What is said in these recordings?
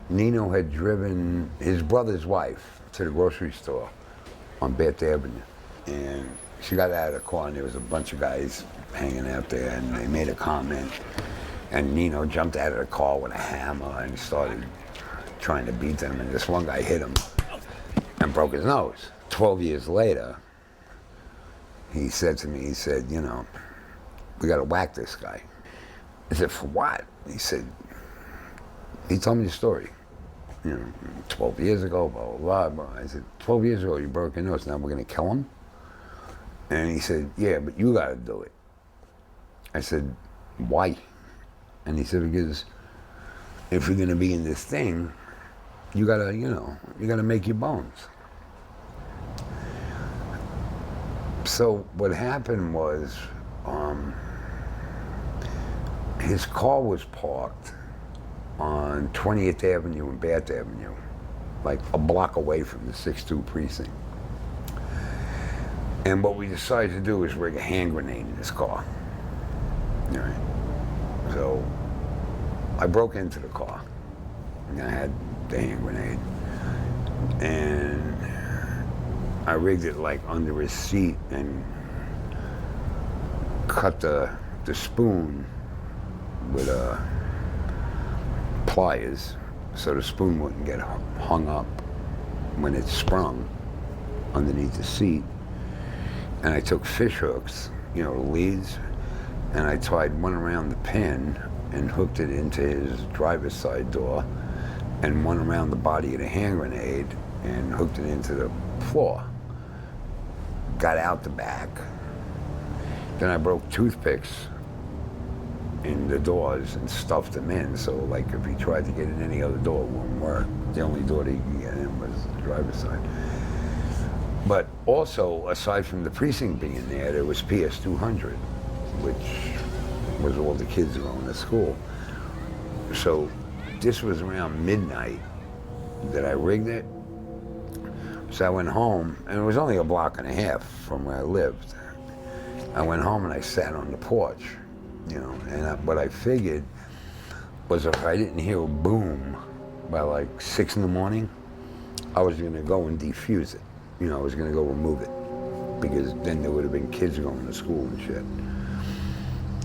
Nino had driven his brother's wife to the grocery store on Bath Avenue. And she got out of the car and there was a bunch of guys hanging out there and they made a comment. And Nino jumped out of the car with a hammer and started trying to beat them. And this one guy hit him and broke his nose. 12 years later, he said to me, he said, you know, we got to whack this guy. I said, for what? He said, he told me the story. You know, 12 years ago, blah, blah, blah. I said, 12 years ago, you broke your nose. Now we're going to kill him? And he said, yeah, but you got to do it. I said, why? And he said, because if you're going to be in this thing, you got to, you know, you got to make your bones. So what happened was, his car was parked on 20th Avenue and Bath Avenue, like a block away from the 6-2 precinct. And what we decided to do was rig a hand grenade in his car. All right. So I broke into the car and I had the hand grenade. And I rigged it like under his seat and cut the spoon with pliers so the spoon wouldn't get hung up when it sprung underneath the seat. And I took fish hooks, you know, leads, and I tied one around the pin and hooked it into his driver's side door, and one around the body of the hand grenade and hooked it into the floor. Got out the back. Then I broke toothpicks in the doors and stuffed them in, so like if he tried to get in any other door, it wouldn't work. The only door that he could get in was the driver's side. But also, aside from the precinct being there was PS 200, which was all the kids going to school. So this was around midnight that I rigged it. So I went home, and it was only a block and a half from where I lived. I went home and I sat on the porch, you know, and what I figured was if I didn't hear a boom by like 6 in the morning, I was gonna go and defuse it. You know, I was gonna go remove it, because then there would have been kids going to school and shit.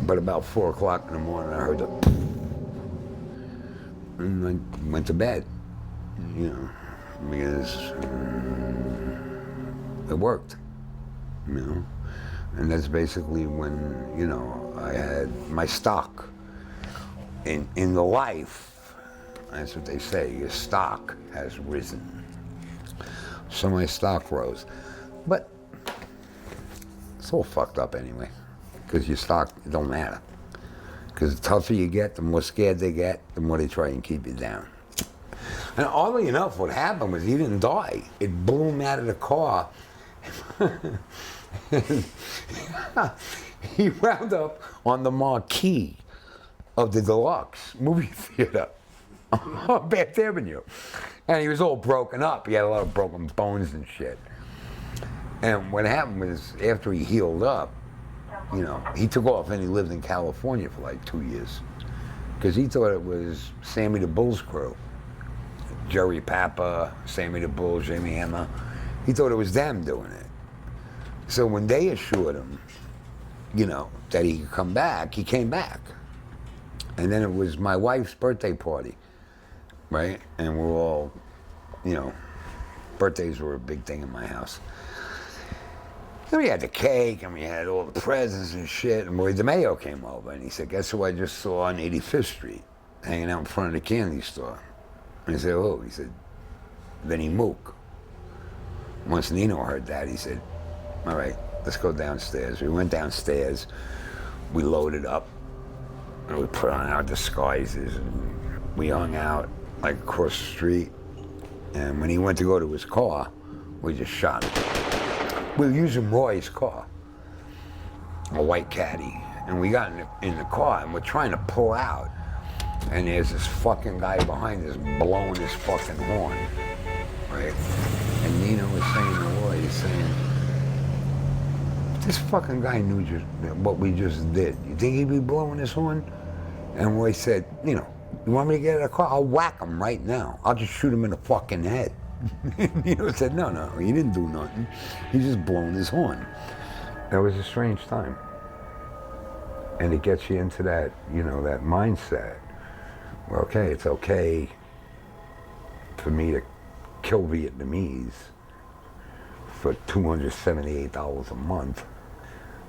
But about 4 o'clock in the morning, I heard the and I went to bed, you know, because it worked, you know. And that's basically when, you know, I had my stock. In the life, that's what they say, your stock has risen. So my stock rose. But it's all fucked up anyway, because your stock, it don't matter. Because the tougher you get, the more scared they get, the more they try and keep you down. And oddly enough, what happened was he didn't die. It blew him out of the car. He wound up on the marquee of the Deluxe movie theater on Bath Avenue. And he was all broken up. He had a lot of broken bones and shit. And what happened was, after he healed up, you know, he took off and he lived in California for like 2 years. Because he thought it was Sammy the Bull's crew. Jerry Papa, Sammy the Bull, Jamie Hammer. He thought it was them doing it. So when they assured him, you know, that he could come back, he came back. And then it was my wife's birthday party, right? And we're all, you know, birthdays were a big thing in my house. And we had the cake, and we had all the presents and shit, and Roy Demeo came over, and he said, guess who I just saw on 85th Street, hanging out in front of the candy store? And I said, who? He said, Vinny Mook. Once Nino heard that, he said, all right, let's go downstairs. We went downstairs, we loaded up, and we put on our disguises, and we hung out like across the street. And when he went to go to his car, we just shot him. We were using Roy's car, a white Caddy, and we got in the car, and we're trying to pull out, and there's this fucking guy behind us blowing his fucking horn, right? And Nino was saying to Roy, he's saying, this fucking guy knew just what we just did. You think he'd be blowing his horn? And Roy said, you know, You want me to get in a car? I'll whack him right now. I'll just shoot him in the fucking head. Nino said, no, he didn't do nothing. He just blown his horn. That was a strange time. And it gets you into that, that mindset. Well, okay, it's okay for me to kill Vietnamese for $278 a month,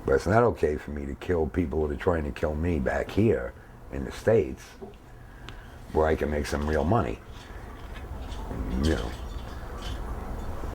but it's not okay for me to kill people that are trying to kill me back here in the States, where I can make some real money.